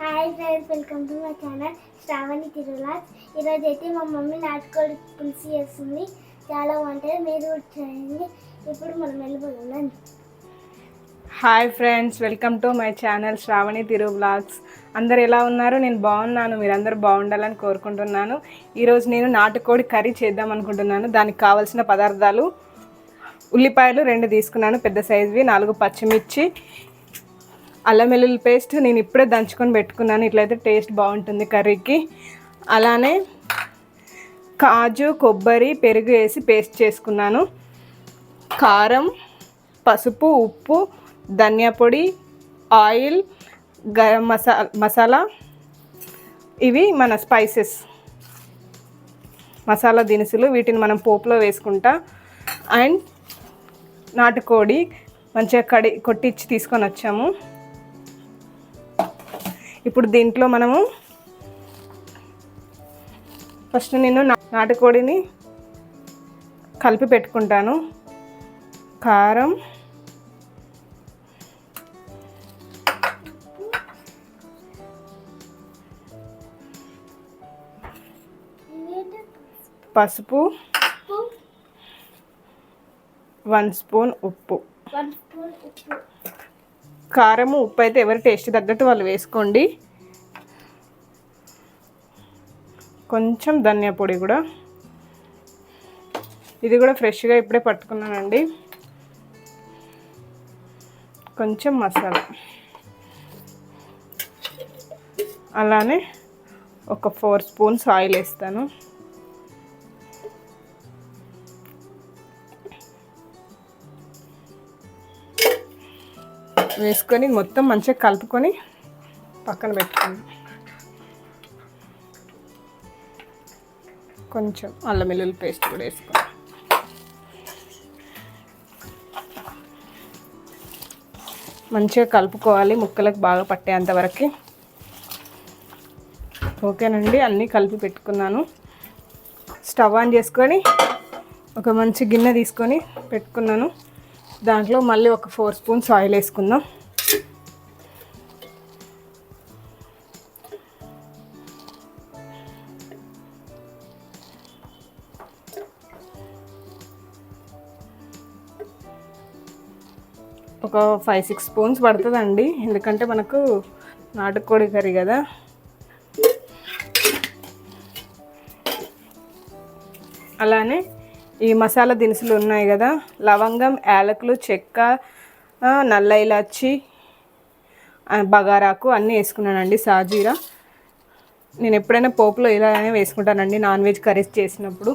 Hi friends, welcome to my channel Shravani Tirulas. ఈరోజు అయితే మా మమ్మీ నాటుకోడి పులుసు చేస్తుంది. చాలా బాగుంటుంది, మీరు కూడా చేయండి. ఇప్పుడు మనం వెళ్ళిపోతున్నాం. Hi friends, welcome to my channel Shravani Tiru vlogs. అందరు ఎలా ఉన్నారు? నేను బాగున్నాను, మీరందరూ బాగుండాలని కోరుకుంటున్నాను. ఈరోజు నేను నాటుకోడి కర్రీ చేద్దాం అనుకుంటున్నాను. దానికి కావాల్సిన పదార్థాలు: ఉల్లిపాయలు 2 తీసుకున్నాను, పెద్ద సైజువి, 4 పచ్చిమిర్చి, అల్లం వెల్లుల్లి పేస్ట్ నేను ఇప్పుడే దంచుకొని పెట్టుకున్నాను. ఇట్లయితే టేస్ట్ బాగుంటుంది కర్రీకి. అలానే కాజు, కొబ్బరి, పెరుగు వేసి పేస్ట్ చేసుకున్నాను. కారం, పసుపు, ఉప్పు, ధనియా పొడి, ఆయిల్, గరం మసాలా, ఇవి మన స్పైసెస్, మసాలా దినుసులు. వీటిని మనం పోపులో వేసుకుంటా. అండ్ నాటుకోడి మంచిగా కొట్టించి తీసుకొని వచ్చాము. ఇప్పుడు దీంట్లో మనము ఫస్ట్ నేను నాటుకోడిని కలిపి పెట్టుకుంటాను. కారం, పసుపు, 1 స్పూన్ ఉప్పు. కారము, ఉప్పు అయితే ఎవరి టేస్ట్ తగ్గట్టు వాళ్ళు వేసుకోండి. కొంచెం ధనియా పొడి కూడా, ఇది కూడా ఫ్రెష్గా ఇప్పుడే పట్టుకున్నానండి. కొంచెం మసాలా, అలానే ఒక 4 స్పూన్స్ ఆయిల్ వేస్తాను. వేసుకొని మొత్తం మంచిగా కలుపుకొని పక్కన పెట్టుకోండి. కొంచెం అల్లం వెల్లుల్లి పేస్ట్ కూడా వేసుకోండి. మంచిగా కలుపుకోవాలి, ముక్కలకు బాగా పట్టేంత వరకు. ఓకేనండి, అన్నీ కలిపి పెట్టుకున్నాను. స్టవ్ ఆన్ చేసుకొని ఒక మంచి గిన్నె తీసుకొని పెట్టుకున్నాను. దాంట్లో మళ్ళీ ఒక 4 స్పూన్స్ ఆయిల్ వేసుకుందాం. ఒక 5-6 స్పూన్స్ పడుతుందండి, ఎందుకంటే మనకు నాటుకోడి కర్రీ కదా. అలానే ఈ మసాలా దినుసులు ఉన్నాయి కదా, లవంగం, యాలకులు, చెక్క, నల్ల ఇలాచి, బగారాకు అన్నీ వేసుకున్నానండి. సాజీరా నేను ఎప్పుడైనా పోపులో ఇలానే వేసుకుంటానండి, నాన్ వెజ్ కర్రీస్ చేసినప్పుడు.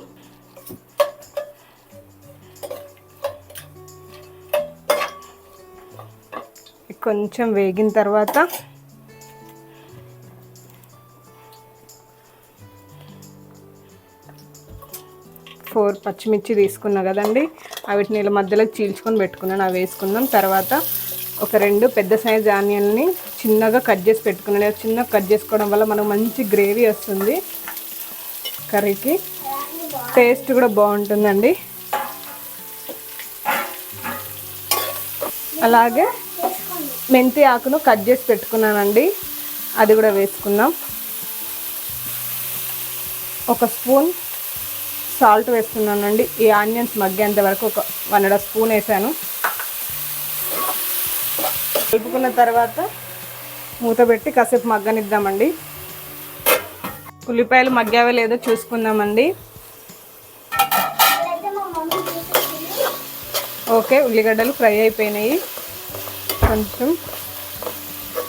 కొంచెం వేగిన తర్వాత 4 పచ్చిమిర్చి తీసుకున్నా కదండి, వీటిని ఇలా మధ్యలో చీల్చుకొని పెట్టుకున్నాను. అవి వేసుకుందాం. తర్వాత ఒక 2 పెద్ద సైజ్ ఆనియన్ని చిన్నగా కట్ చేసి పెట్టుకున్నాను. చిన్నగా కట్ చేసుకోవడం వల్ల మనకు మంచి గ్రేవీ వస్తుంది కర్రీకి, టేస్ట్ కూడా బాగుంటుందండి. అలాగే మెంతి ఆకును కట్ చేసి పెట్టుకున్నానండి, అది కూడా వేసుకుందాం. 1 స్పూన్ సాల్ట్ వేస్తున్నానండి. ఈ ఆనియన్స్ మగ్గేంత వరకు ఒక 1.5 స్పూన్ వేసాను. కలుపుకున్న తర్వాత మూత పెట్టి కాసేపు మగ్గనిద్దామండి. ఉల్లిపాయలు మగ్గావో లేదో చూసుకుందామండి. ఓకే, ఉల్లిగడ్డలు ఫ్రై అయిపోయినాయి. కొంచెం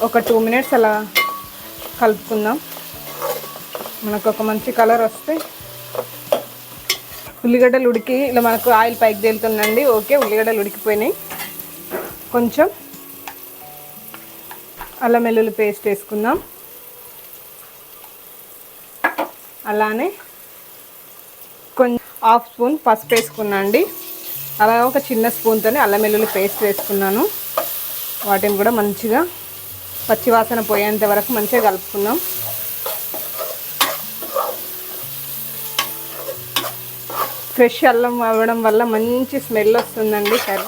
ఒక 2 మినిట్స్ అలా కలుపుకుందాం, మనకు ఒక మంచి కలర్ వస్తే. ఉల్లిగడ్డలు ఉడికి ఇలా మనకు ఆయిల్ పైకి తేలుతుందండి. ఓకే, ఉల్లిగడ్డలు ఉడికిపోయినాయి. కొంచెం అల్లం వెల్లుల్లి పేస్ట్ వేసుకుందాం. అలానే కొంచెం 1/2 స్పూన్ పసుపు వేసుకున్నా అండి. అలాగే ఒక చిన్న స్పూన్తోనే అల్లం వెల్లుల్లి పేస్ట్ వేసుకున్నాను. వాటిని కూడా మంచిగా పచ్చివాసన పోయేంత వరకు మంచిగా కలుపుకుందాం. ఫ్రెష్ అల్లం అవ్వడం వల్ల మంచి స్మెల్ వస్తుందండి కర్రీ.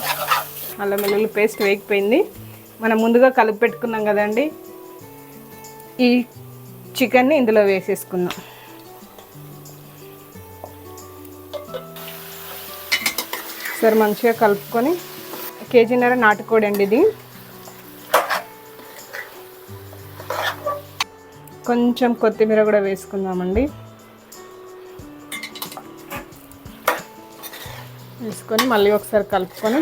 అల్లం వెల్లుల్లి పేస్ట్ వేగిపోయింది. మనం ముందుగా కలిపి పెట్టుకున్నాం కదండి, ఈ చికెన్ని ఇందులో వేసేసుకుందాం. సరే మంచిగా కలుపుకొని, కేజీన్నర నాటుకోడి అండి ఇది. కొంచెం కొత్తిమీర కూడా వేసుకుందామండి. వేసుకొని మళ్ళీ ఒకసారి కలుపుకొని,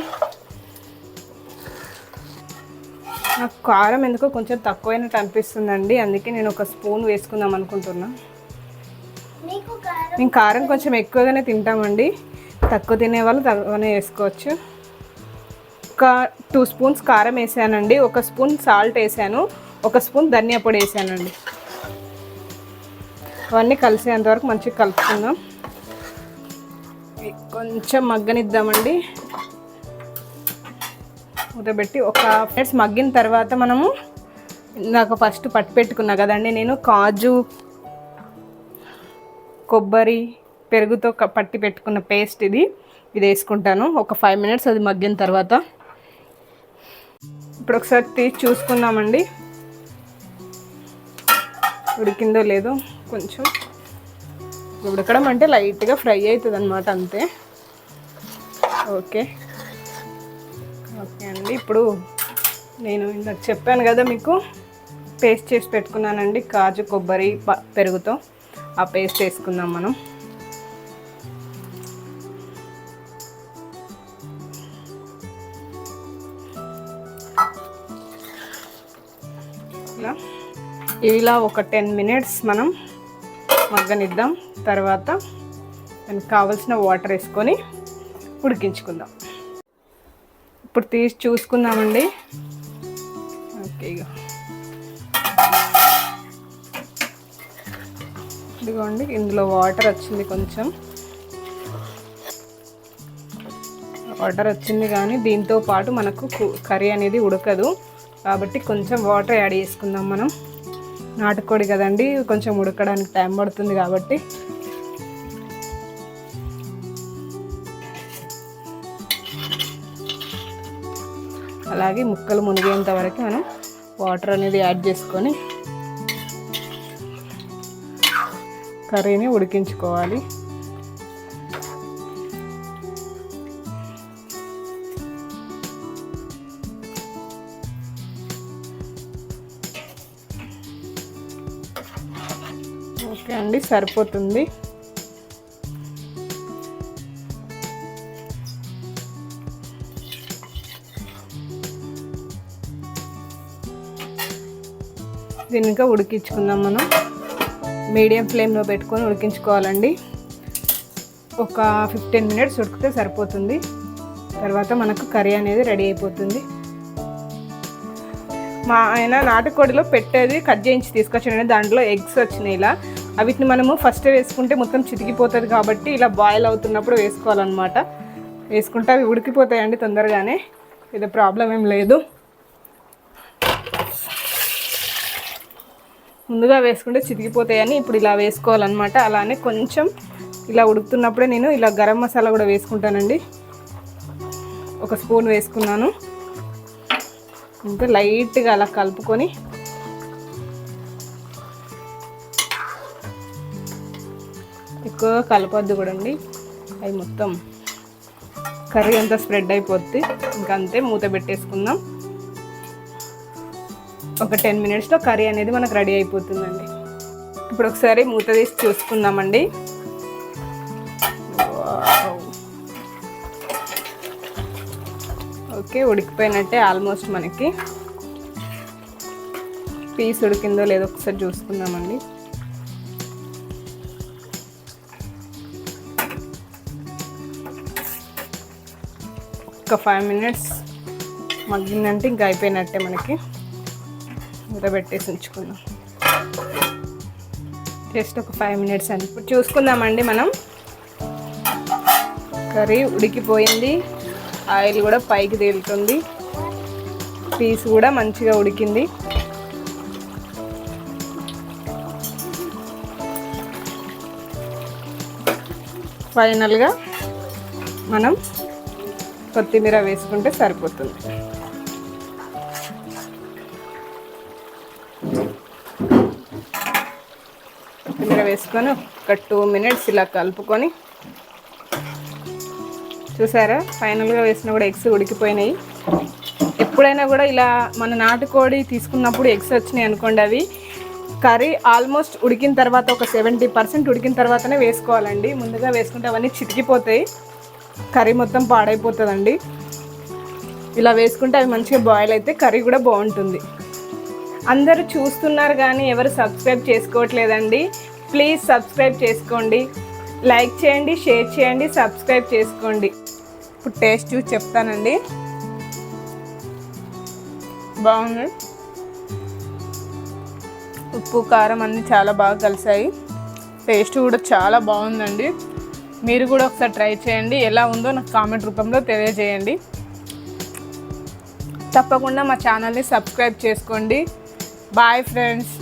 నాకు కారం ఎందుకో కొంచెం తక్కువైనట్టు అనిపిస్తుందండి, అందుకే నేను ఒక స్పూన్ వేసుకుందాం అనుకుంటున్నా. మేము కారం కొంచెం ఎక్కువగానే తింటామండి, తక్కువ తినేవాళ్ళు తక్కువనే వేసుకోవచ్చు. ఒక 2 స్పూన్స్ కారం వేసానండి, 1 స్పూన్ సాల్ట్ వేసాను, 1 స్పూన్ ధనియా పొడి వేసానండి. అవన్నీ కలిసేంతవరకు మంచిగా కలుపుకుందాం. కొంచెం మగ్గనిద్దామండి. మూతబెట్టి ఒక 5 minutes మగ్గిన తర్వాత మనము నాకు ఫస్ట్ పట్టి పెట్టుకున్నా కదండి నేను కాజు, కొబ్బరి, పెరుగుతో పట్టి పెట్టుకున్న పేస్ట్ ఇది వేసుకుంటాను. ఒక 5 minutes అది మగ్గిన తర్వాత ఇప్పుడు ఒకసారి తీసి చూసుకుందామండి ఉడికిందో లేదో. కొంచెం ఉడకడం అంటే లైట్గా ఫ్రై అవుతుంది అన్నమాట, అంతే. ఓకే అండి. ఇప్పుడు నేను ఇందాక చెప్పాను కదా మీకు, పేస్ట్ చేసి పెట్టుకున్నానండి కాజు, కొబ్బరి, పెరుగుతో. ఆ పేస్ట్ వేసుకుందాం మనం. ఇలా ఒక 10 minutes మనం మగ్గనిద్దాం. తర్వాత మనకు కావాల్సిన వాటర్ వేసుకొని ఉడికించుకుందాం. ఇప్పుడు తీసి చూసుకుందామండి. ఓకే, ఇదిగోండి ఇందులో వాటర్ వచ్చింది, కొంచెం వాటర్ వచ్చింది, కానీ దీంతో పాటు మనకు కర్రీ అనేది ఉడకదు కాబట్టి కొంచెం వాటర్ యాడ్ చేసుకుందాం మనం. నాటుకోడి కదండి, కొంచెం ఉడకడానికి టైం పడుతుంది కాబట్టి. అలాగే ముక్కలు మునిగేంత వరకు మనం వాటర్ అనేది యాడ్ చేసుకొని కర్రీని ఉడికించుకోవాలి. ఓకే అండి, సరిపోతుంది. దీన్ని ఇంకా ఉడికించుకుందాం మనం. మీడియం ఫ్లేమ్లో పెట్టుకొని ఉడికించుకోవాలండి. ఒక 15 minutes ఉడికితే సరిపోతుంది. తర్వాత మనకు కర్రీ అనేది రెడీ అయిపోతుంది. మా ఆయన నాటుకోడిలో పెట్టేది కట్ చేయించి తీసుకొచ్చాడండి, దాంట్లో ఎగ్స్ వచ్చినాయి. ఇలా వీటిని మనము ఫస్ట్ వేసుకుంటే మొత్తం చితికిపోతుంది కాబట్టి ఇలా బాయిల్ అవుతున్నప్పుడు వేసుకోవాలన్నమాట. వేసుకుంటే అవి ఉడికిపోతాయండి తొందరగానే, ఇది ప్రాబ్లం ఏం లేదు. ముందుగా వేసుకుంటే చితికిపోతాయని ఇప్పుడు ఇలా వేసుకోవాలన్నమాట. అలానే కొంచెం ఇలా ఉడుకుతున్నప్పుడే నేను ఇలా గరం మసాలా కూడా వేసుకుంటానండి. 1 స్పూన్ వేసుకున్నాను. ఇంకా లైట్గా అలా కలుపుకొని ఎక్కువగా కలపొద్దు కూడా అండి, అవి మొత్తం కర్రీ అంతా స్ప్రెడ్ అయిపోద్ది. ఇంకా అంతే, మూత పెట్టేసుకుందాం. ఒక 10 minutesలో కర్రీ అనేది మనకు రెడీ అయిపోతుందండి. ఇప్పుడు ఒకసారి మూత తీసి చూసుకుందామండి. ఓకే, ఉడికిపోయినట్టే ఆల్మోస్ట్. మనకి పీస్ ఉడికిందో లేదో ఒకసారి చూసుకుందామండి. ఒక 5 minutes మగ్గిందంటే ఇంకా అయిపోయినట్టే మనకి. మూత పెట్టేసి ఉంచుకుందాం. జస్ట్ ఒక 5 minutes అని. ఇప్పుడు చూసుకుందామండి మనం. కర్రీ ఉడికిపోయింది, ఆయిల్ కూడా పైకి తేలుతుంది, పీస్ కూడా మంచిగా ఉడికింది. ఫైనల్గా మనం కొత్తిమీర వేసుకుంటే సరిపోతుంది. వేసుకొని ఒక 2 minutes ఇలా కలుపుకొని, చూసారా ఫైనల్గా వేసిన కూడా ఎగ్స్ ఉడికిపోయినాయి. ఎప్పుడైనా కూడా ఇలా మన నాటుకోడి తీసుకున్నప్పుడు ఎగ్స్ వచ్చినాయి అనుకోండి, అవి కర్రీ ఆల్మోస్ట్ ఉడికిన తర్వాత ఒక 70% ఉడికిన తర్వాతనే వేసుకోవాలండి. ముందుగా వేసుకుంటే అవన్నీ చితికిపోతాయి, కర్రీ మొత్తం పాడైపోతుందండి. ఇలా వేసుకుంటే అవి మంచిగా బాయిల్ అయితే కర్రీ కూడా బాగుంటుంది. అందరూ చూస్తున్నారు కానీ ఎవరు సబ్స్క్రైబ్ చేసుకోవట్లేదండి. ప్లీజ్ సబ్స్క్రైబ్ చేసుకోండి, లైక్ చేయండి, షేర్ చేయండి, సబ్స్క్రైబ్ చేసుకోండి. ఇప్పుడు టేస్ట్ చూసి చెప్తానండి. బాగుంది, ఉప్పు కారం అన్నీ చాలా బాగా కలిసాయి. టేస్ట్ కూడా చాలా బాగుందండి. మీరు కూడా ఒకసారి ట్రై చేయండి, ఎలా ఉందో నాకు కామెంట్ రూపంలో తెలియజేయండి. తప్పకుండా మా ఛానల్ని సబ్స్క్రైబ్ చేసుకోండి. Bye friends.